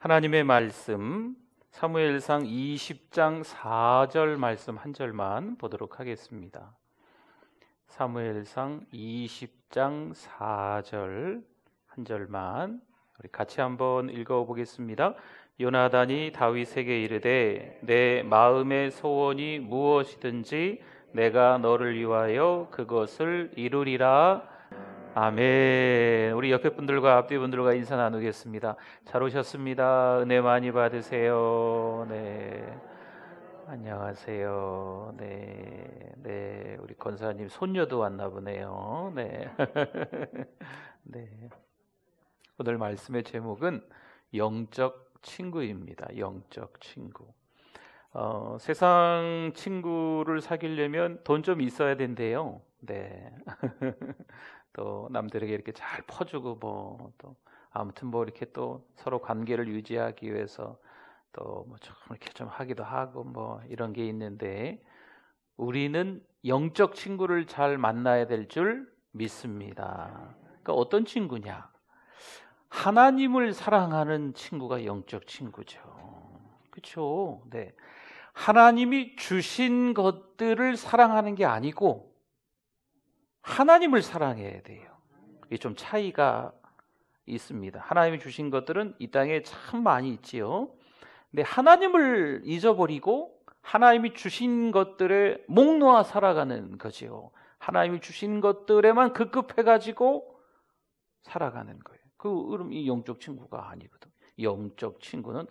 하나님의 말씀 사무엘상 20장 4절 말씀 한 절만 보도록 하겠습니다. 사무엘상 20장 4절 한 절만 우리 같이 한번 읽어보겠습니다. 요나단이 다윗에게 이르되 내 마음의 소원이 무엇이든지 내가 너를 위하여 그것을 이루리라. 아멘. 우리 옆에 분들과 앞뒤 분들과 인사 나누겠습니다. 잘 오셨습니다. 은혜 많이 받으세요. 네. 안녕하세요. 네. 우리 권사님 손녀도 왔나 보네요. 네. 네. 오늘 말씀의 제목은 영적 친구입니다. 영적 친구. 세상 친구를 사귀려면 돈 좀 있어야 된대요. 네. 또 남들에게 이렇게 잘 퍼주고 또 아무튼 이렇게 또 서로 관계를 유지하기 위해서 또 좀 이렇게 좀 하기도 하고 이런 게 있는데 우리는 영적 친구를 잘 만나야 될 줄 믿습니다. 그러니까 어떤 친구냐? 하나님을 사랑하는 친구가 영적 친구죠. 그렇죠? 네. 하나님이 주신 것들을 사랑하는 게 아니고 하나님을 사랑해야 돼요. 이게 좀 차이가 있습니다. 하나님이 주신 것들은 이 땅에 참 많이 있지요. 근데 하나님을 잊어버리고 하나님이 주신 것들에 목 놓아 살아가는 거지요. 하나님이 주신 것들에만 급급해가지고 살아가는 거예요. 그럼 이 영적 친구가 아니거든. 영적 친구는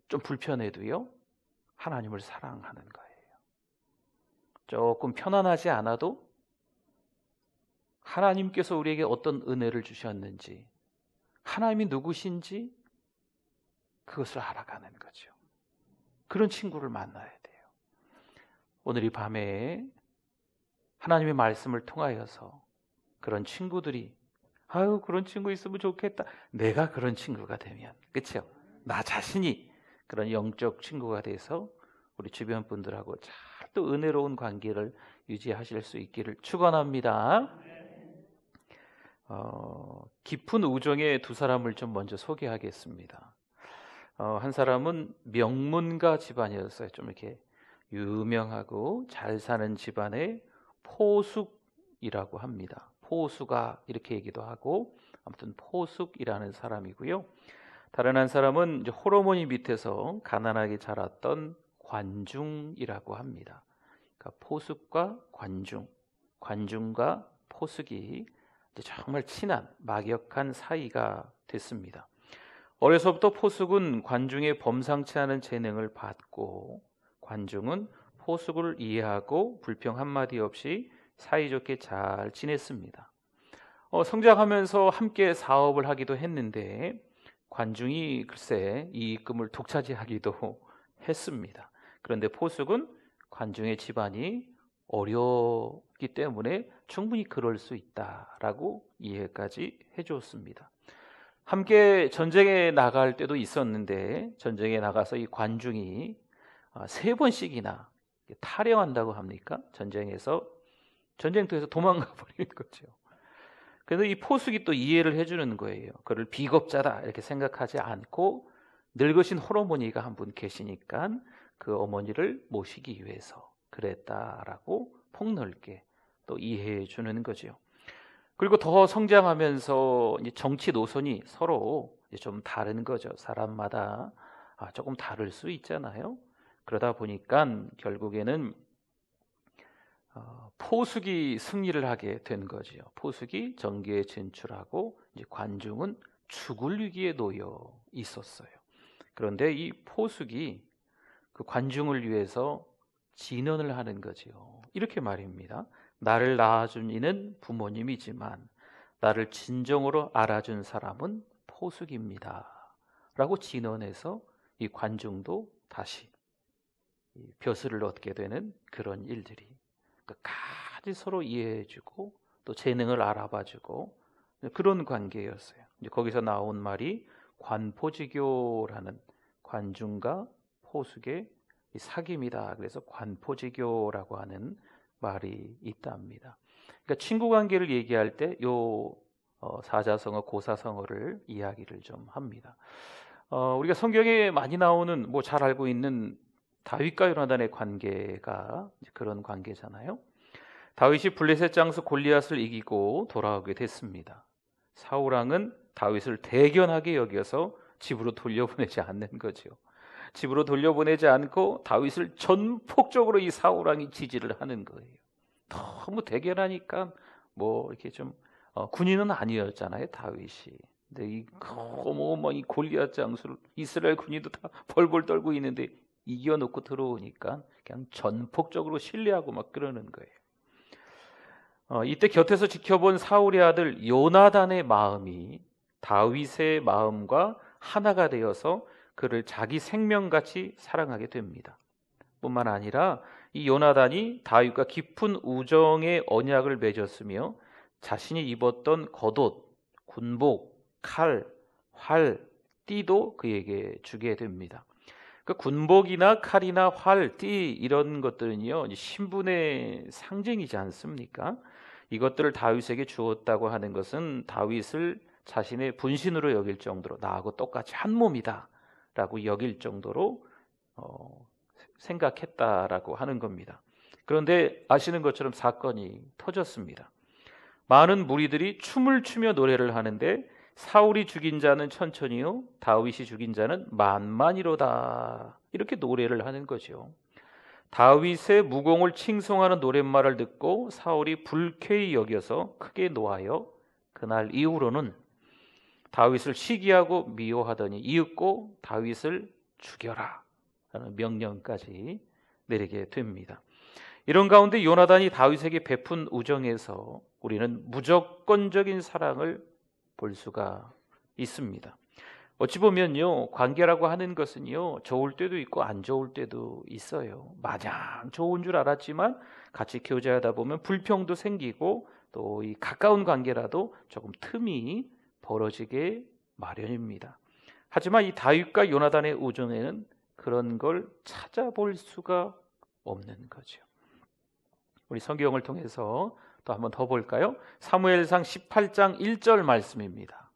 좀 불편해도요, 하나님을 사랑하는 거예요. 조금 편안하지 않아도 하나님께서 우리에게 어떤 은혜를 주셨는지, 하나님이 누구신지 그것을 알아가는 거죠. 그런 친구를 만나야 돼요. 오늘 이 밤에 하나님의 말씀을 통하여서 그런 친구들이 그런 친구 있으면 좋겠다. 내가 그런 친구가 되면, 그렇죠? 나 자신이 그런 영적 친구가 돼서 우리 주변 분들하고 잘 또 은혜로운 관계를 유지하실 수 있기를 축원합니다. 깊은 우정의 두 사람을 좀 먼저 소개하겠습니다. 한 사람은 명문가 집안이었어요. 좀 이렇게 유명하고 잘 사는 집안의 포숙이라고 합니다. 포수가 이렇게 얘기도 하고 아무튼 포숙이라는 사람이고요. 다른 한 사람은 이제 호르몬이 밑에서 가난하게 자랐던 관중이라고 합니다. 그러니까 포숙과 관중과 포숙이 정말 친한 막역한 사이가 됐습니다. 어려서부터 포숙은 관중의 범상치 않은 재능을 받고 관중은 포숙을 이해하고 불평 한마디 없이 사이좋게 잘 지냈습니다. 성장하면서 함께 사업을 하기도 했는데 관중이 글쎄 이익금을 독차지하기도 했습니다. 그런데 포숙은 관중의 집안이 어렵기 때문에 충분히 그럴 수 있다라고 이해까지 해줬습니다. 함께 전쟁에 나갈 때도 있었는데 전쟁에 나가서 이 관중이 3번씩이나 탈영한다고 합니까? 전쟁터에서 도망가 버리는 거죠. 그래서 이 포숙이 또 이해를 해주는 거예요. 그를 비겁자다 이렇게 생각하지 않고 늙으신 호르몬이가 한 분 계시니까 그 어머니를 모시기 위해서 그랬다라고 폭넓게 또 이해해 주는 거죠. 그리고 더 성장하면서 정치 노선이 서로 좀 다른 거죠. 사람마다 조금 다를 수 있잖아요. 그러다 보니까 결국에는 포숙이 승리를 하게 된 거죠. 포숙이 정계에 진출하고 이제 관중은 죽을 위기에 놓여 있었어요. 그런데 이 포숙이 그 관중을 위해서 진언을 하는 거지요. 이렇게 말입니다. 나를 낳아준 이는 부모님이지만 나를 진정으로 알아준 사람은 포숙입니다. 라고 진언해서 이 관중도 다시 벼슬을 얻게 되는 그런 일들이 끝까지 서로 이해해주고 또 재능을 알아봐주고 그런 관계였어요. 이제 거기서 나온 말이 관포지교라는 관중과 포숙의 사귐이다. 그래서 관포지교라고 하는 말이 있답니다. 그러니까 친구 관계를 얘기할 때 요 사자성어, 고사성어를 이야기를 좀 합니다. 우리가 성경에 많이 나오는 잘 알고 있는 다윗과 요나단의 관계가 그런 관계잖아요. 다윗이 블레셋 장수 골리앗을 이기고 돌아오게 됐습니다. 사울 왕은 다윗을 대견하게 여겨서 집으로 돌려보내지 않는 거죠. 집으로 돌려보내지 않고 다윗을 전폭적으로 이 사울 왕이 지지를 하는 거예요. 너무 대견하니까 이렇게 좀 군인은 아니었잖아요, 다윗이. 근데 이 골리앗 장수를 이스라엘 군인도 다 벌벌 떨고 있는데 이겨놓고 들어오니까 그냥 전폭적으로 신뢰하고 막 그러는 거예요. 이때 곁에서 지켜본 사울의 아들 요나단의 마음이 다윗의 마음과 하나가 되어서 그를 자기 생명같이 사랑하게 됩니다. 뿐만 아니라 이 요나단이 다윗과 깊은 우정의 언약을 맺었으며 자신이 입었던 겉옷, 군복, 칼, 활, 띠도 그에게 주게 됩니다. 그 군복이나 칼이나 활, 띠 이런 것들은요 신분의 상징이지 않습니까? 이것들을 다윗에게 주었다고 하는 것은 다윗을 자신의 분신으로 여길 정도로 나하고 똑같이 한 몸이다 라고 여길 정도로 생각했다라고 하는 겁니다. 그런데 아시는 것처럼 사건이 터졌습니다. 많은 무리들이 춤을 추며 노래를 하는데 사울이 죽인 자는 천천히요 다윗이 죽인 자는 만만이로다 이렇게 노래를 하는 거죠. 다윗의 무공을 칭송하는 노랫말을 듣고 사울이 불쾌히 여겨서 크게 노하여 그날 이후로는 다윗을 시기하고 미워하더니 이윽고 다윗을 죽여라 라는 명령까지 내리게 됩니다. 이런 가운데 요나단이 다윗에게 베푼 우정에서 우리는 무조건적인 사랑을 볼 수가 있습니다. 어찌 보면요 관계라고 하는 것은요 좋을 때도 있고 안 좋을 때도 있어요. 마냥 좋은 줄 알았지만 같이 교제하다 보면 불평도 생기고 또 이 가까운 관계라도 조금 틈이 벌어지게 마련입니다. 하지만 이 다윗과 요나단의 우정에는 그런 걸 찾아볼 수가 없는 거죠. 우리 성경을 통해서 또 한번 더 볼까요? 사무엘상 18장 1절 말씀입니다.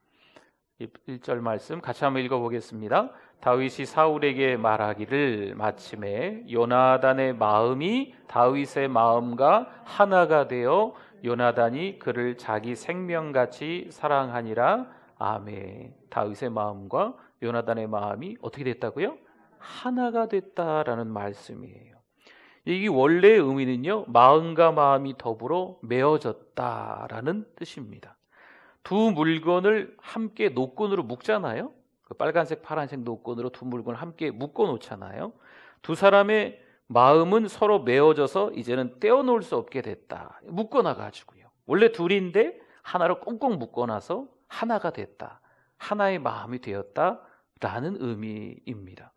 1절 말씀 같이 한번 읽어보겠습니다. 다윗이 사울에게 말하기를 마침에 요나단의 마음이 다윗의 마음과 하나가 되어 요나단이 그를 자기 생명같이 사랑하니라. 아멘. 다윗의 마음과 요나단의 마음이 어떻게 됐다고요? 하나가 됐다라는 말씀이에요. 이 원래의 의미는요 마음과 마음이 더불어 메어졌다라는 뜻입니다. 두 물건을 함께 노끈으로 묶잖아요. 그 빨간색 파란색 노끈으로 두 물건을 함께 묶어 놓잖아요. 두 사람의 마음은 서로 메어져서 이제는 떼어놓을 수 없게 됐다. 묶어놔 가지고요. 원래 둘인데 하나로 꽁꽁 묶어놔서 하나가 됐다. 하나의 마음이 되었다라는 의미입니다.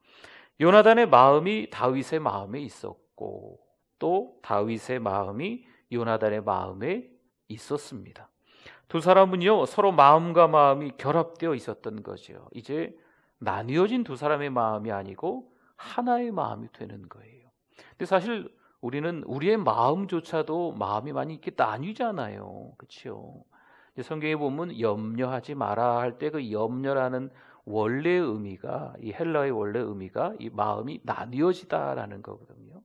요나단의 마음이 다윗의 마음에 있었고 또 다윗의 마음이 요나단의 마음에 있었습니다. 두 사람은요 서로 마음과 마음이 결합되어 있었던 거죠. 이제 나뉘어진 두 사람의 마음이 아니고 하나의 마음이 되는 거예요. 근데 사실 우리는 우리의 마음조차도 마음이 많이 이렇게 나뉘잖아요. 그렇죠? 성경에 보면 염려하지 마라 할 때 그 염려라는 원래의 의미가 이 헬라의 원래 의미가 이 마음이 나뉘어지다라는 거거든요.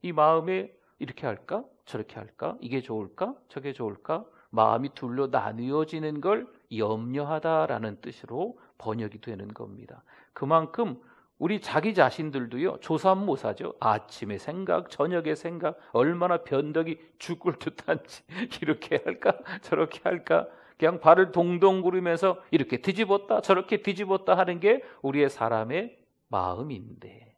이 마음에 이렇게 할까? 저렇게 할까? 이게 좋을까? 저게 좋을까? 마음이 둘로 나뉘어지는 걸 염려하다라는 뜻으로 번역이 되는 겁니다. 그만큼 우리 자기 자신들도요 조삼모사죠. 아침의 생각, 저녁의 생각, 얼마나 변덕이 죽을 듯한지 이렇게 할까? 저렇게 할까? 그냥 발을 동동 구르면서 이렇게 뒤집었다 저렇게 뒤집었다 하는 게 우리의 사람의 마음인데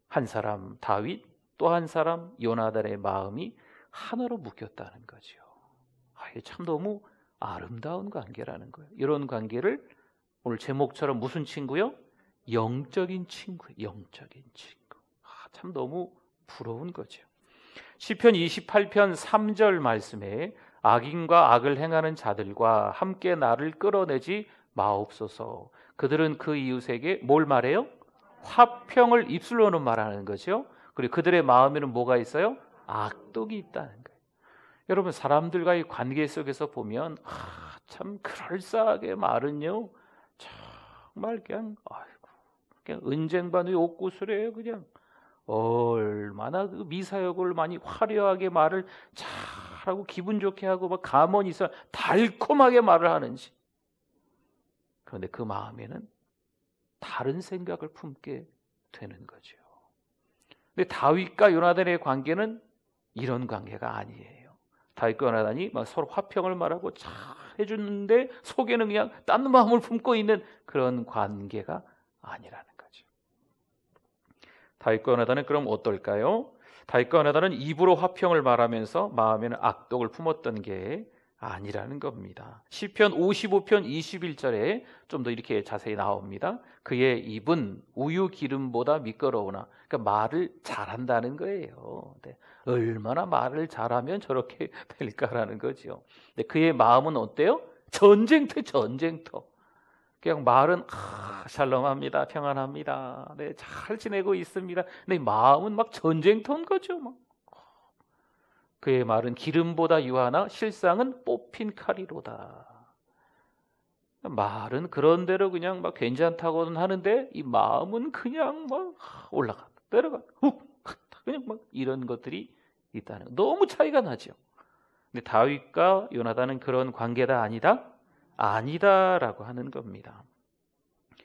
한 사람 다윗 또 한 사람 요나단의 마음이 하나로 묶였다는 거죠. 이게 참 너무 아름다운 관계라는 거예요. 이런 관계를 오늘 제목처럼 무슨 친구요? 영적인 친구, 영적인 친구. 참 너무 부러운 거죠. 시편 28편 3절 말씀에 악인과 악을 행하는 자들과 함께 나를 끌어내지 마옵소서. 그들은 그 이웃에게 뭘 말해요? 화평을 입술로는 말하는 거죠. 그리고 그들의 마음에는 뭐가 있어요? 악독이 있다는 거예요. 여러분 사람들과의 관계 속에서 보면 참 그럴싸하게 말은요 정말 그냥 아이고 그냥 은쟁반 위에 옥구슬이에요. 그냥 얼마나 그 미사역을 많이 화려하게 말을 잘하고 기분 좋게 하고 막 가만히 있어 달콤하게 말을 하는지. 그런데 그 마음에는 다른 생각을 품게 되는 거죠. 근데 다윗과 요나단의 관계는 이런 관계가 아니에요. 다윗과 요나단이 막 서로 화평을 말하고 잘 해주는데 속에는 그냥 딴 마음을 품고 있는 그런 관계가 아니라는 거죠. 다윗과 요나단은 그럼 어떨까요? 다윗과 요나단은 입으로 화평을 말하면서 마음에는 악독을 품었던 게 아니라는 겁니다. 시편 55편 21절에 좀 더 이렇게 자세히 나옵니다. 그의 입은 우유 기름보다 미끄러우나, 그러니까 말을 잘한다는 거예요. 네. 얼마나 말을 잘하면 저렇게 될까라는 거죠. 네. 그의 마음은 어때요? 전쟁터. 그냥 말은 샬롬합니다, 평안합니다, 네, 잘 지내고 있습니다. 근데 마음은 막 전쟁터인 거죠. 막. 그의 말은 기름보다 유하나 실상은 뽑힌 칼이로다. 말은 그런대로 그냥 막 괜찮다고는 하는데 이 마음은 그냥 막 올라가 내려가 그냥 막 이런 것들이 있다는 거. 너무 차이가 나죠. 근데 다윗과 요나단은 그런 관계다 아니다? 아니다라고 하는 겁니다.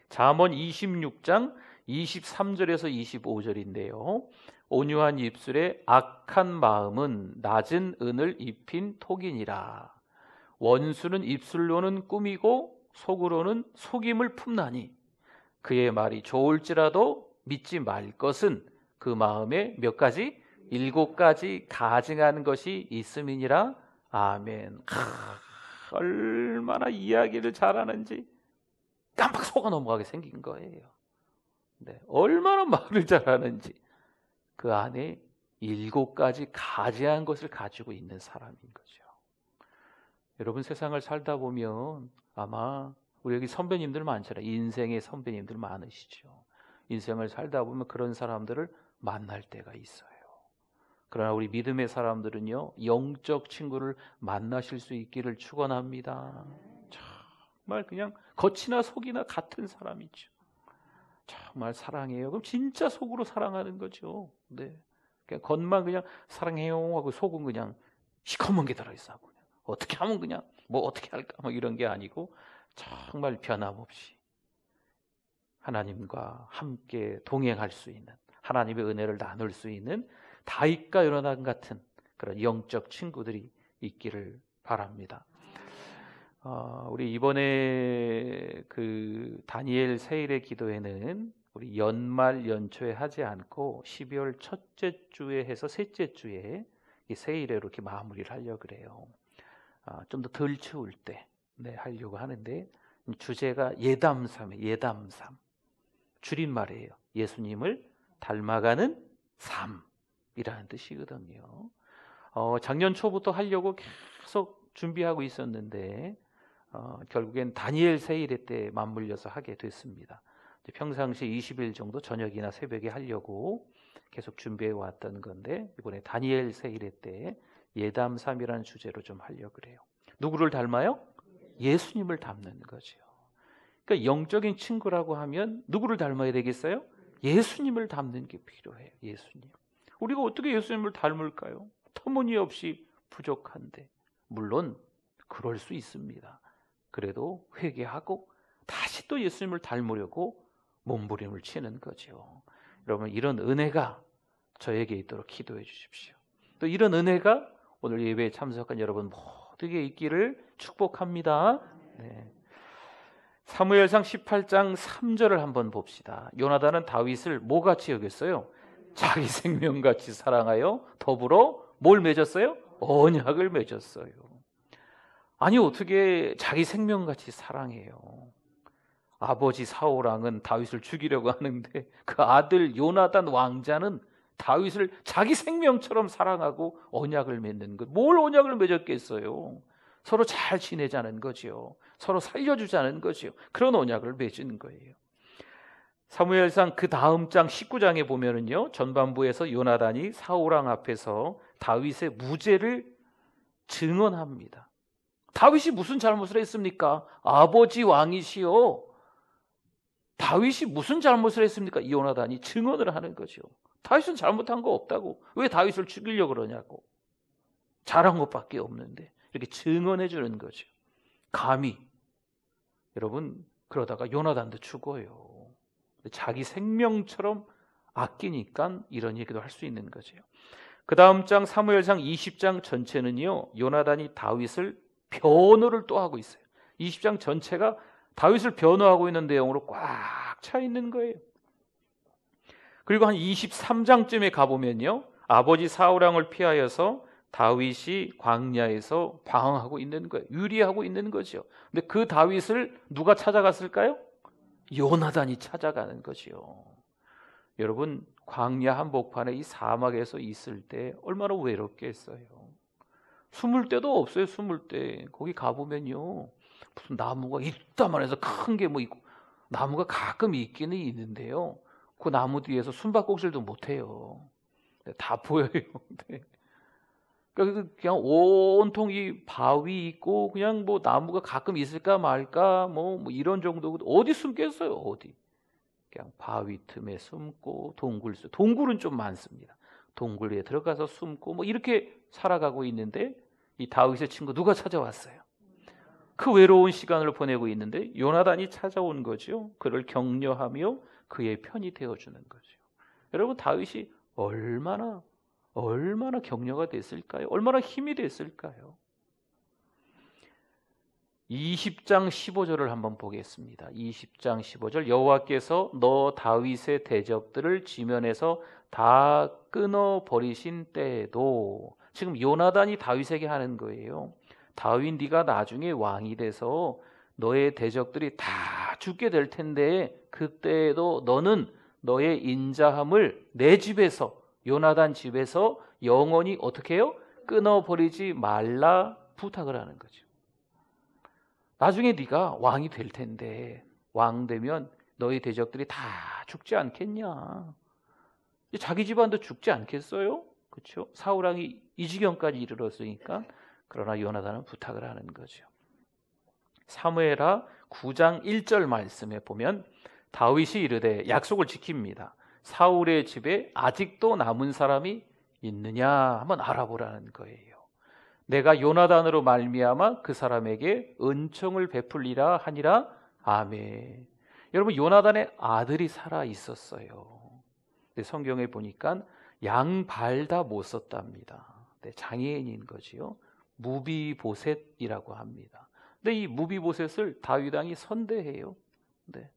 잠언 26장 23절에서 25절인데요. 온유한 입술에 악한 마음은 낮은 은을 입힌 톡이니라. 원수는 입술로는 꾸미고 속으로는 속임을 품나니 그의 말이 좋을지라도 믿지 말 것은 그 마음에 몇 가지? 7가지 가증한 것이 있음이니라. 아멘. 얼마나 이야기를 잘하는지 깜빡 속아 넘어가게 생긴 거예요. 네, 얼마나 말을 잘하는지 그 안에 7가지 가지한 것을 가지고 있는 사람인 거죠. 여러분 세상을 살다 보면 아마 우리 여기 선배님들 많잖아요. 인생의 선배님들 많으시죠. 인생을 살다 보면 그런 사람들을 만날 때가 있어요. 그러나 우리 믿음의 사람들은요, 영적 친구를 만나실 수 있기를 축원합니다. 정말 그냥 겉이나 속이나 같은 사람이죠. 정말 사랑해요. 그럼 진짜 속으로 사랑하는 거죠. 네, 그냥 겉만 그냥 사랑해요 하고 속은 그냥 시커먼 게 들어있어. 그냥 어떻게 하면 그냥 뭐 어떻게 할까 뭐 이런 게 아니고 정말 변함없이 하나님과 함께 동행할 수 있는, 하나님의 은혜를 나눌 수 있는 다윗과 요나단 같은 그런 영적 친구들이 있기를 바랍니다. 우리 이번에 그 다니엘 세일의 기도회는 우리 연말 연초에 하지 않고 12월 첫째 주에 해서 셋째 주에 이 세일에 이렇게 마무리를 하려고 그래요. 좀 더 덜 추울 때 하려고 하는데 주제가 예담삼이에요. 예담삼. 줄임말이에요. 예수님을 닮아가는 삶이라는 뜻이거든요. 작년 초부터 하려고 계속 준비하고 있었는데 결국엔 다니엘 세일회 때 맞물려서 하게 됐습니다. 평상시 20일 정도 저녁이나 새벽에 하려고 계속 준비해 왔던 건데 이번에 다니엘 세일회 때 예담삼이라는 주제로 좀 하려고 그래요. 누구를 닮아요? 예수님을 닮는 거죠. 그러니까 영적인 친구라고 하면 누구를 닮아야 되겠어요? 예수님을 닮는 게 필요해요. 예수님. 우리가 어떻게 예수님을 닮을까요? 터무니없이 부족한데. 물론 그럴 수 있습니다. 그래도 회개하고 다시 또 예수님을 닮으려고 몸부림을 치는 거죠. 여러분 이런 은혜가 저에게 있도록 기도해 주십시오. 또 이런 은혜가 오늘 예배에 참석한 여러분 모두에게 있기를 축복합니다. 네. 사무엘상 18장 3절을 한번 봅시다. 요나단은 다윗을 뭐같이 여겼어요? 자기 생명같이 사랑하여 더불어 뭘 맺었어요? 언약을 맺었어요. 아니 어떻게 자기 생명같이 사랑해요? 아버지 사울왕은 다윗을 죽이려고 하는데 그 아들 요나단 왕자는 다윗을 자기 생명처럼 사랑하고 언약을 맺는 것. 뭘 언약을 맺었겠어요? 서로 잘 지내자는 거죠. 서로 살려주자는 거죠. 그런 언약을 맺은 거예요. 사무엘상 그 다음 장 19장에 보면은요, 전반부에서 요나단이 사울왕 앞에서 다윗의 무죄를 증언합니다. 다윗이 무슨 잘못을 했습니까? 아버지 왕이시요, 다윗이 무슨 잘못을 했습니까? 요나단이 증언을 하는 거죠. 다윗은 잘못한 거 없다고. 왜 다윗을 죽이려고 그러냐고. 잘한 것밖에 없는데 이렇게 증언해 주는 거죠. 감히. 여러분, 그러다가 요나단도 죽어요. 자기 생명처럼 아끼니까 이런 얘기도 할 수 있는 거죠. 그 다음 장 사무엘상 20장 전체는요, 요나단이 다윗을 변호를 또 하고 있어요. 20장 전체가 다윗을 변호하고 있는 내용으로 꽉 차 있는 거예요. 그리고 한 23장쯤에 가보면요, 아버지 사울 왕을 피하여서 다윗이 광야에서 방황하고 있는 거예요. 유리하고 있는 거죠. 근데 그 다윗을 누가 찾아갔을까요? 요나단이 찾아가는 거죠. 여러분, 광야 한복판에 이 사막에서 있을 때 얼마나 외롭겠어요. 숨을 데도 없어요. 숨을 때 거기 가보면요, 무슨 나무가 이따만 해서 큰 게 뭐 있고, 나무가 가끔 있기는 있는데요, 그 나무 뒤에서 숨바꼭질도 못해요. 다 보여요. 네. 그냥 온통 이 바위 있고 그냥 뭐 나무가 가끔 있을까 말까 뭐 이런 정도고, 어디 숨겠어요? 어디? 그냥 바위 틈에 숨고 동굴은 좀 많습니다. 동굴에 들어가서 숨고 뭐 이렇게 살아가고 있는데, 이 다윗의 친구 누가 찾아왔어요? 그 외로운 시간을 보내고 있는데 요나단이 찾아온 거죠. 그를 격려하며 그의 편이 되어주는 거죠. 여러분, 다윗이 얼마나 격려가 됐을까요? 얼마나 힘이 됐을까요? 20장 15절을 한번 보겠습니다. 20장 15절, 여호와께서 너 다윗의 대적들을 지면에서 다 끊어버리신 때에도, 지금 요나단이 다윗에게 하는 거예요. 다윗, 네가 나중에 왕이 돼서 너의 대적들이 다 죽게 될 텐데 그때에도 너는 너의 인자함을 내 집에서, 요나단 집에서 영원히 어떻게 해요? 끊어버리지 말라 부탁을 하는 거죠. 나중에 네가 왕이 될 텐데, 왕 되면 너희 대적들이 다 죽지 않겠냐? 자기 집안도 죽지 않겠어요? 그렇죠? 사울 왕이 이 지경까지 이르렀으니까. 그러나 요나단은 부탁을 하는 거죠. 사무엘하 9장 1절 말씀에 보면 다윗이 이르되, 약속을 지킵니다. 사울의 집에 아직도 남은 사람이 있느냐 한번 알아보라는 거예요. 내가 요나단으로 말미암아 그 사람에게 은총을 베풀리라 하니라. 아멘. 여러분, 요나단의 아들이 살아 있었어요. 근데 성경에 보니까 양발 다 못 썼답니다. 장애인인 거지요. 무비보셋이라고 합니다. 근데 이 무비보셋을 다윗 왕이 선대해요. 네.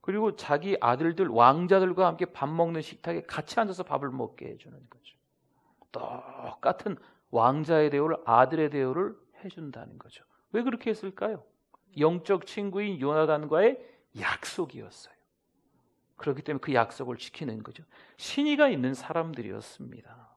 그리고 자기 아들들, 왕자들과 함께 밥 먹는 식탁에 같이 앉아서 밥을 먹게 해주는 거죠. 똑같은 왕자의 대우를, 아들의 대우를 해준다는 거죠. 왜 그렇게 했을까요? 영적 친구인 요나단과의 약속이었어요. 그렇기 때문에 그 약속을 지키는 거죠. 신의가 있는 사람들이었습니다.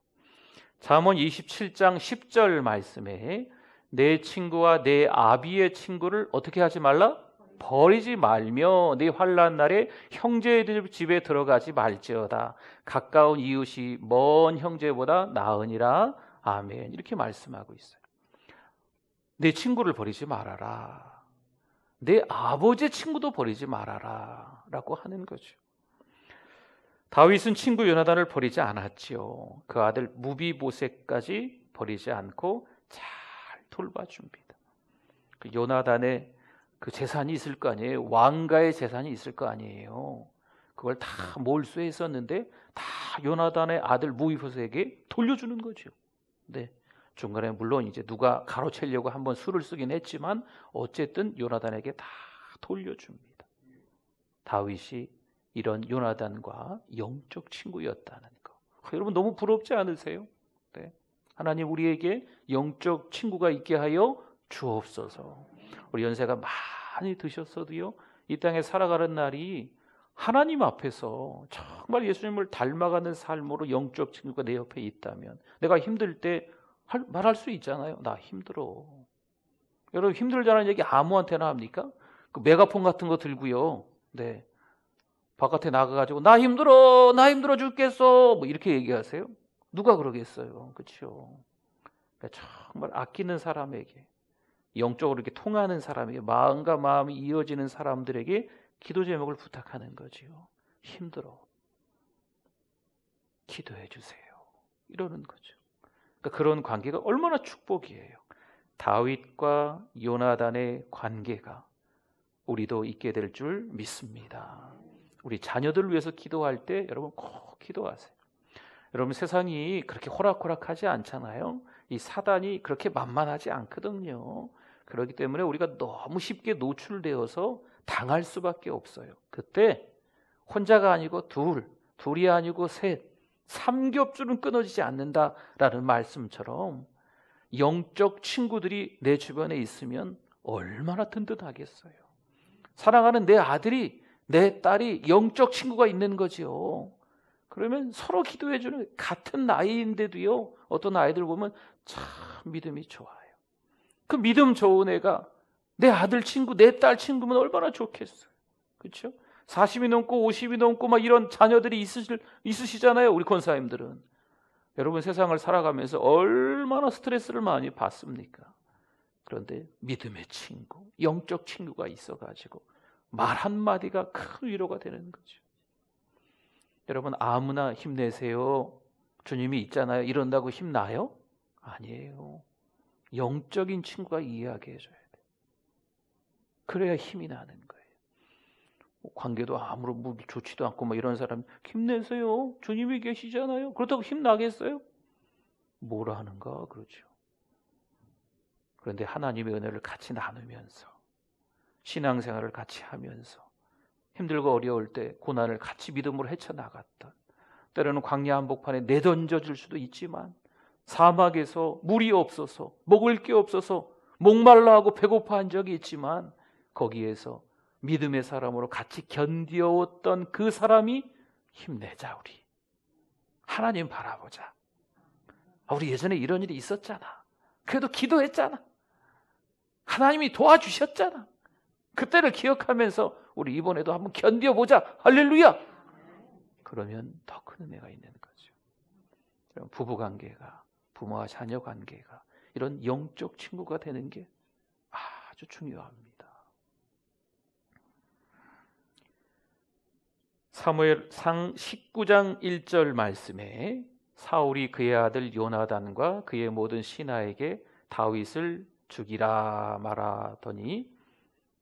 잠언 27장 10절 말씀에 내 친구와 내 아비의 친구를 어떻게 하지 말라? 버리지 말며 네 환난 날에 형제들 집에 들어가지 말지어다. 가까운 이웃이 먼 형제보다 나으니라. 아멘. 이렇게 말씀하고 있어요. 내 친구를 버리지 말아라. 내 아버지의 친구도 버리지 말아라 라고 하는 거죠. 다윗은 친구 요나단을 버리지 않았지요. 그 아들 무비보셋까지 버리지 않고 잘 돌봐줍니다. 그 요나단의 그 재산이 있을 거 아니에요. 왕가의 재산이 있을 거 아니에요. 그걸 다 몰수했었는데 다 요나단의 아들 무비보셋에게 돌려주는 거죠. 네. 중간에 물론 이제 누가 가로채려고 한번 수를 쓰긴 했지만 어쨌든 요나단에게 다 돌려줍니다. 다윗이 이런 요나단과 영적 친구였다는 거. 여러분, 너무 부럽지 않으세요? 네. 하나님 우리에게 영적 친구가 있게 하여 주옵소서. 우리 연세가 많이 드셨어도요, 이 땅에 살아가는 날이 하나님 앞에서 정말 예수님을 닮아가는 삶으로 영적 친구가 내 옆에 있다면, 내가 힘들 때 말할 수 있잖아요. 나 힘들어. 여러분, 힘들다는 얘기 아무한테나 합니까? 그 메가폰 같은 거 들고요, 네, 바깥에 나가가지고 나 힘들어 죽겠어 뭐 이렇게 얘기하세요? 누가 그러겠어요? 그렇죠? 그러니까 정말 아끼는 사람에게, 영적으로 이렇게 통하는 사람에게, 마음과 마음이 이어지는 사람들에게 기도 제목을 부탁하는 거지요. 힘들어. 기도해 주세요. 이러는 거죠. 그러니까 그런 관계가 얼마나 축복이에요. 다윗과 요나단의 관계가 우리도 있게 될 줄 믿습니다. 우리 자녀들을 위해서 기도할 때 여러분 꼭 기도하세요. 여러분 세상이 그렇게 호락호락하지 않잖아요. 이 사단이 그렇게 만만하지 않거든요. 그렇기 때문에 우리가 너무 쉽게 노출되어서 당할 수밖에 없어요. 그때 혼자가 아니고 둘이 아니고 셋, 삼겹줄은 끊어지지 않는다라는 말씀처럼 영적 친구들이 내 주변에 있으면 얼마나 든든하겠어요. 사랑하는 내 아들이, 내 딸이 영적 친구가 있는 거지요. 그러면 서로 기도해주는, 같은 나이인데도요, 어떤 아이들 보면 참 믿음이 좋아요. 그 믿음 좋은 애가 내 아들 친구, 내 딸 친구면 얼마나 좋겠어요. 그렇죠? 40이 넘고 50이 넘고 막 이런 자녀들이 있으시잖아요. 우리 권사님들은. 여러분 세상을 살아가면서 얼마나 스트레스를 많이 받습니까? 그런데 믿음의 친구, 영적 친구가 있어가지고 말 한마디가 큰 위로가 되는 거죠. 여러분 아무나 힘내세요. 주님이 있잖아요. 이런다고 힘나요? 아니에요. 영적인 친구가 이해하게 해줘야 돼. 그래야 힘이 나는 거예요. 관계도 아무런 좋지도 않고 뭐 이런 사람 힘내세요. 주님이 계시잖아요. 그렇다고 힘나겠어요? 뭐라 하는가 그렇죠. 그런데 하나님의 은혜를 같이 나누면서 신앙생활을 같이 하면서 힘들고 어려울 때 고난을 같이 믿음으로 헤쳐나갔던, 때로는 광야 한복판에 내던져질 수도 있지만 사막에서 물이 없어서 먹을 게 없어서 목말라하고 배고파한 적이 있지만 거기에서 믿음의 사람으로 같이 견디어왔던 그 사람이 힘내자 우리. 하나님 바라보자. 우리 예전에 이런 일이 있었잖아. 그래도 기도했잖아. 하나님이 도와주셨잖아. 그때를 기억하면서 우리 이번에도 한번 견뎌보자. 할렐루야. 그러면 더 큰 은혜가 있는 거죠. 부부관계가, 부모와 자녀 관계가 이런 영적 친구가 되는 게 아주 중요합니다. 사무엘상 19장 1절 말씀에 사울이 그의 아들 요나단과 그의 모든 신하에게 다윗을 죽이라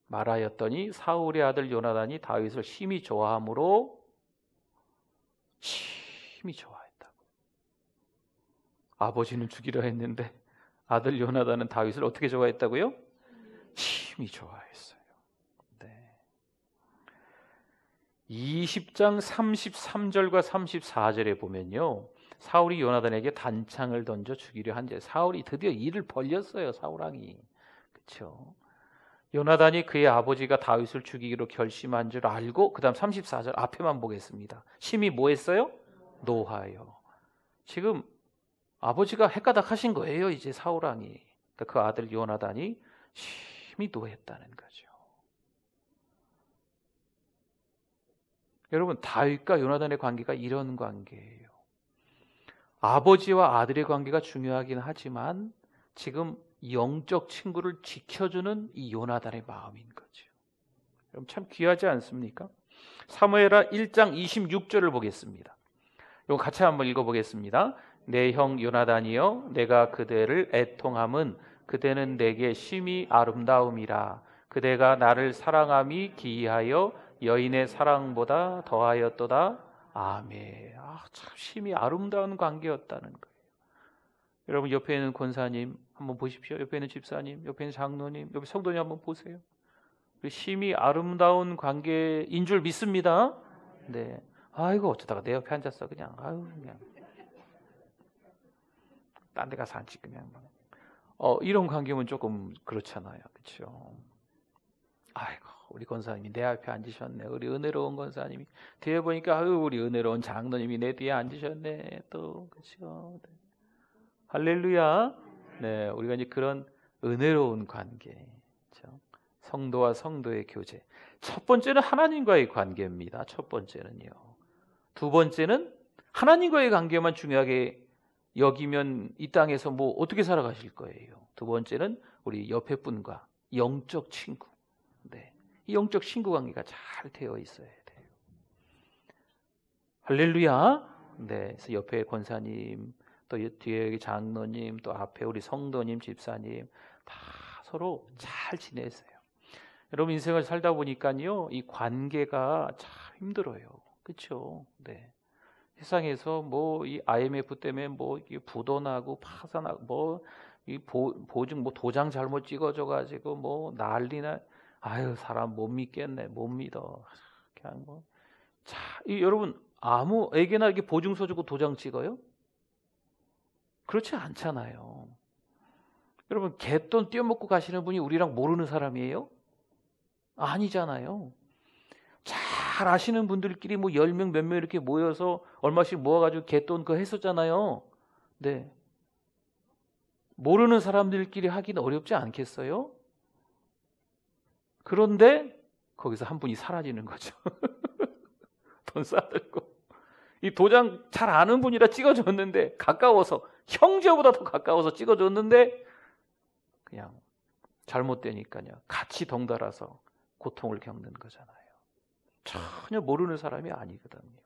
말하였더니 사울의 아들 요나단이 다윗을 심히 좋아함으로 심히 좋아했다고. 아버지는 죽이려 했는데 아들 요나단은 다윗을 어떻게 좋아했다고요? 심히 좋아했어요. 네. 20장 33절과 34절에 보면요, 사울이 요나단에게 단창을 던져 죽이려 한데 사울이 드디어 일을 벌렸어요. 사울왕이. 그렇죠? 요나단이 그의 아버지가 다윗을 죽이기로 결심한 줄 알고, 그 다음 34절 앞에만 보겠습니다. 심히 뭐 했어요? 노하여. 지금 아버지가 헷가닥하신 거예요. 이제 사울왕이. 그러니까 그 아들 요나단이 심히 노했다는 거죠. 여러분 다윗과 요나단의 관계가 이런 관계예요. 아버지와 아들의 관계가 중요하긴 하지만 지금 영적 친구를 지켜주는 이 요나단의 마음인 거죠. 여러분 참 귀하지 않습니까? 사무엘하 1장 26절을 보겠습니다. 이거 같이 한번 읽어보겠습니다. 내 형 요나단이여, 내가 그대를 애통함은 그대는 내게 심히 아름다움이라. 그대가 나를 사랑함이 기이하여 여인의 사랑보다 더하였도다. 아멘. 참 심히 아름다운 관계였다는 거예요. 여러분 옆에 있는 권사님 한번 보십시오. 옆에 있는 집사님, 옆에 있는 장로님, 옆에 성도님 한번 보세요. 심히 아름다운 관계인 줄 믿습니다. 네. 아이고 어쩌다가 내 옆에 앉았어 그냥. 그냥 딴 데 가서 앉지 그냥. 이런 관계면 조금 그렇잖아요. 그렇죠? 아이고 우리 권사님이 내 앞에 앉으셨네. 우리 은혜로운 권사님이 뒤에 보니까 우리 은혜로운 장로님이 내 뒤에 앉으셨네. 또 그렇죠? 네. 할렐루야. 네, 우리가 이제 그런 은혜로운 관계, 그렇죠? 성도와 성도의 교제. 첫 번째는 하나님과의 관계입니다. 첫 번째는요. 두 번째는 하나님과의 관계만 중요하게 여기면 이 땅에서 뭐 어떻게 살아가실 거예요? 두 번째는 우리 옆에 분과 영적 친구. 네, 이 영적 친구 관계가 잘 되어 있어야 돼요. 할렐루야. 네, 그래서 옆에 권사님, 또 뒤에 장로님, 또 앞에 우리 성도님, 집사님 다 서로 잘 지내세요. 여러분 인생을 살다 보니까요, 이 관계가 참 힘들어요. 그렇죠? 네. 세상에서 뭐 이 IMF 때문에 뭐 이게 부도나고 파산하고 뭐 이 보증 뭐 도장 잘못 찍어줘 가지고 뭐 난리나. 아유, 사람 못 믿겠네. 못 믿어. 그냥 뭐. 자, 여러분 아무에게나 이렇게 보증서 주고 도장 찍어요? 그렇지 않잖아요. 여러분 갯돈 떼어먹고 가시는 분이 우리랑 모르는 사람이에요? 아니잖아요. 잘 아시는 분들끼리 뭐 10명 몇 명 이렇게 모여서 얼마씩 모아가지고 갯돈 그거 했었잖아요. 네. 모르는 사람들끼리 하기는 어렵지 않겠어요? 그런데 거기서 한 분이 사라지는 거죠. 돈 싸들고. 이 도장 잘 아는 분이라 찍어줬는데 가까워서, 형제보다 더 가까워서 찍어줬는데 그냥 잘못되니까요. 같이 덩달아서 고통을 겪는 거잖아요. 전혀 모르는 사람이 아니거든요.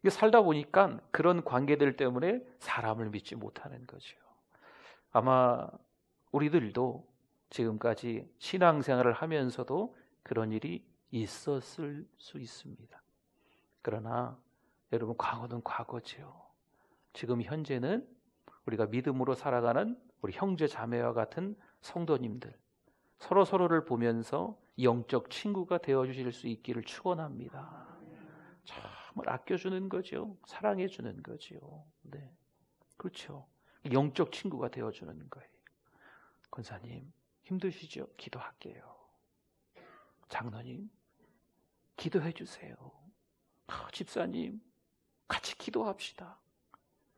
이게 살다 보니까 그런 관계들 때문에 사람을 믿지 못하는 거죠. 아마 우리들도 지금까지 신앙생활을 하면서도 그런 일이 있었을 수 있습니다. 그러나 여러분 과거는 과거지요. 지금 현재는 우리가 믿음으로 살아가는 우리 형제 자매와 같은 성도님들, 서로를 보면서 영적 친구가 되어주실 수 있기를 축원합니다. 정말 아껴주는 거죠. 사랑해주는 거죠. 네, 그렇죠. 영적 친구가 되어주는 거예요. 권사님 힘드시죠? 기도할게요. 장로님 기도해 주세요. 집사님 같이 기도합시다.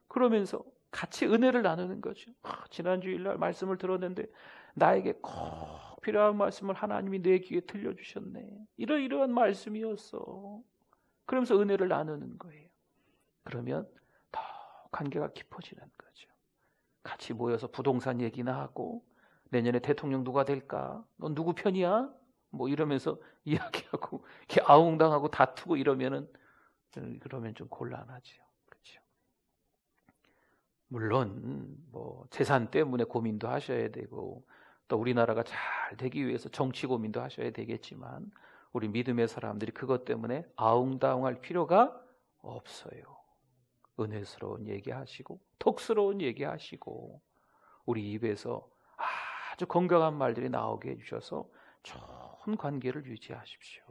그러면서 같이 은혜를 나누는 거죠. 지난 주일날 말씀을 들었는데 나에게 꼭 필요한 말씀을 하나님이 내 귀에 들려주셨네. 이러이러한 말씀이었어. 그러면서 은혜를 나누는 거예요. 그러면 더 관계가 깊어지는 거죠. 같이 모여서 부동산 얘기나 하고 내년에 대통령 누가 될까? 넌 누구 편이야? 뭐 이러면서 이야기하고 이렇게 아웅당하고 다투고 이러면 좀 곤란하죠. 그렇죠? 물론 뭐 재산 때문에 고민도 하셔야 되고 또 우리나라가 잘 되기 위해서 정치 고민도 하셔야 되겠지만 우리 믿음의 사람들이 그것 때문에 아웅다웅할 필요가 없어요. 은혜스러운 얘기하시고 톡스러운 얘기하시고 우리 입에서 아주 건강한 말들이 나오게 해주셔서 좋은 관계를 유지하십시오.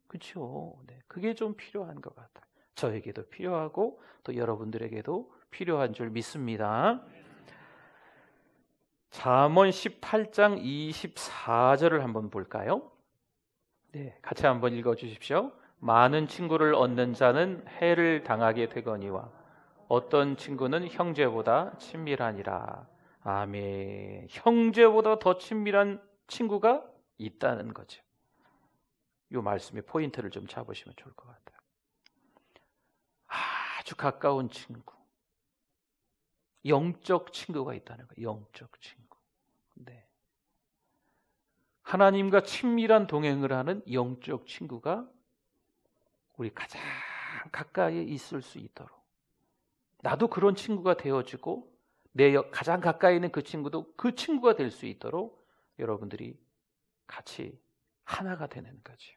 그렇죠? 네, 그게 좀 필요한 것 같아요. 저에게도 필요하고 또 여러분들에게도 필요한 줄 믿습니다. 잠언 18장 24절을 한번 볼까요? 네, 같이 한번 읽어주십시오. 많은 친구를 얻는 자는 해를 당하게 되거니와 어떤 친구는 형제보다 친밀하니라. 아멘. 형제보다 더 친밀한 친구가 있다는 거죠. 이 말씀의 포인트를 좀 잡으시면 좋을 것 같아요. 아주 가까운 친구, 영적 친구가 있다는 거예요. 영적 친구. 네. 하나님과 친밀한 동행을 하는 영적 친구가 우리 가장 가까이에 있을 수 있도록, 나도 그런 친구가 되어지고 내 가장 가까이 있는 그 친구도 그 친구가 될 수 있도록 여러분들이 같이 하나가 되는 거죠.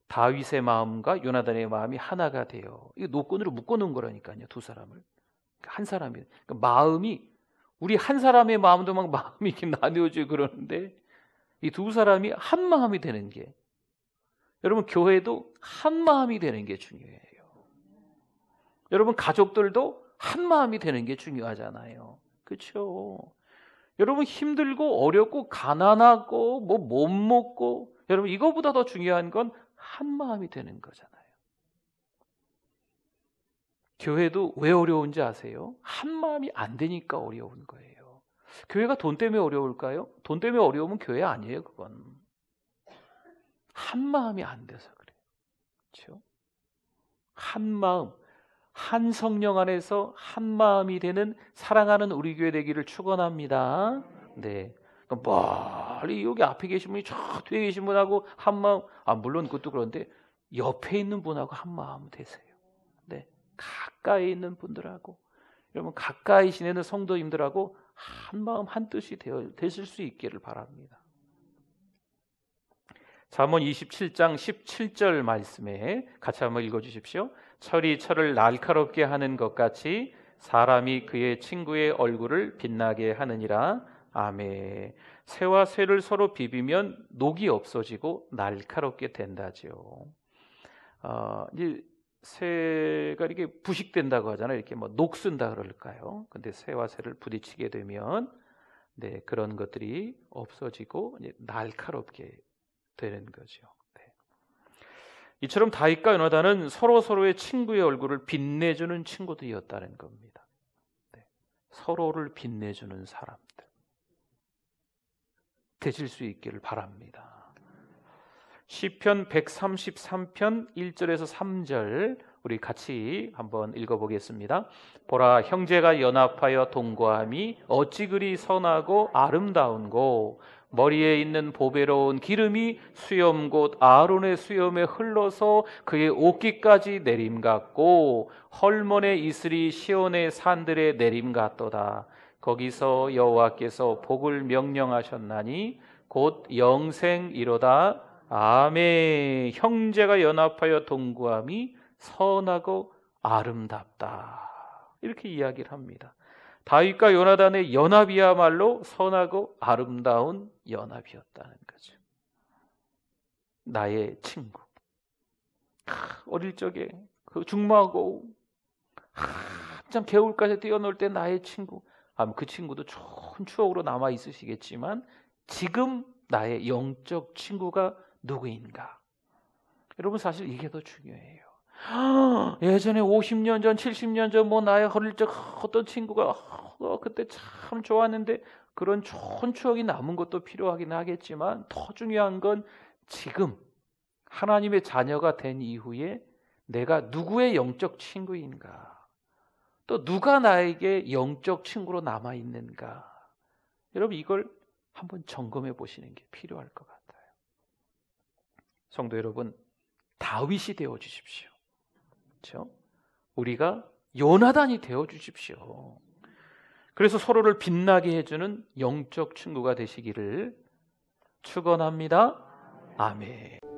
다윗의 마음과 요나단의 마음이 하나가 돼요. 이거 노끈으로 묶어놓은 거라니까요. 두 사람을. 한 사람이. 그러니까 마음이, 우리 한 사람의 마음도 막 마음이 이렇게 나뉘어지고 그러는데 이 두 사람이 한 마음이 되는 게, 여러분 교회도 한 마음이 되는 게 중요해요. 여러분 가족들도 한 마음이 되는 게 중요하잖아요. 그렇죠? 여러분 힘들고 어렵고 가난하고 뭐 못 먹고, 여러분 이거보다 더 중요한 건 한 마음이 되는 거잖아요. 교회도 왜 어려운지 아세요? 한 마음이 안 되니까 어려운 거예요. 교회가 돈 때문에 어려울까요? 돈 때문에 어려우면 교회 아니에요. 그건 한 마음이 안 돼서 그래요. 그렇죠? 한 마음, 한 성령 안에서 한 마음이 되는 사랑하는 우리 교회 되기를 축원합니다. 네, 멀리 여기 앞에 계신 분이 저 뒤에 계신 분하고 한 마음, 물론 그것도 그런데 옆에 있는 분하고 한 마음 되세요. 네, 가까이 있는 분들하고, 여러분 가까이 지내는 성도님들하고 한 마음 한 뜻이 되실 수 있기를 바랍니다. 잠언 27장 17절 말씀에 같이 한번 읽어주십시오. 철이 철을 날카롭게 하는 것 같이 사람이 그의 친구의 얼굴을 빛나게 하느니라. 아멘. 새와 쇠를 서로 비비면 녹이 없어지고 날카롭게 된다지요. 이제 쇠가 이렇게 부식된다고 하잖아요. 이렇게 뭐 녹슨다 그럴까요? 근데 쇠와 쇠를 부딪히게 되면 네, 그런 것들이 없어지고 이제 날카롭게 되는 거죠. 네. 이처럼 다윗과 요나단은 서로의 친구의 얼굴을 빛내주는 친구들이었다는 겁니다. 네. 서로를 빛내주는 사람들 되실 수 있기를 바랍니다. 시편 133편 1절에서 3절 우리 같이 한번 읽어보겠습니다. 보라, 형제가 연합하여 동거함이 어찌 그리 선하고 아름다운고, 머리에 있는 보배로운 기름이 수염 곧 아론의 수염에 흘러서 그의 옷깃까지 내림 같고, 헐몬의 이슬이 시온의 산들에 내림 같도다. 거기서 여호와께서 복을 명령하셨나니 곧 영생이로다. 아멘. 형제가 연합하여 동거함이 선하고 아름답다. 이렇게 이야기를 합니다. 다윗과 요나단의 연합이야말로 선하고 아름다운 연합이었다는 거죠. 나의 친구. 어릴 적에 그 중마고 한참 개울가에 뛰어놀 때 나의 친구. 그 친구도 좋은 추억으로 남아 있으시겠지만 지금 나의 영적 친구가 누구인가? 여러분 사실 이게 더 중요해요. 예전에 50년 전, 70년 전 나의 어릴 적 어떤 친구가 그때 참 좋았는데 그런 좋은 추억이 남은 것도 필요하긴 하겠지만 더 중요한 건 지금 하나님의 자녀가 된 이후에 내가 누구의 영적 친구인가? 또 누가 나에게 영적 친구로 남아 있는가? 여러분 이걸 한번 점검해 보시는 게 필요할 것 같아요. 성도 여러분, 다윗이 되어 주십시오. 그렇죠? 우리가 요나단이 되어 주십시오. 그래서 서로를 빛나게 해주는 영적 친구가 되시기를 축원합니다. 아멘.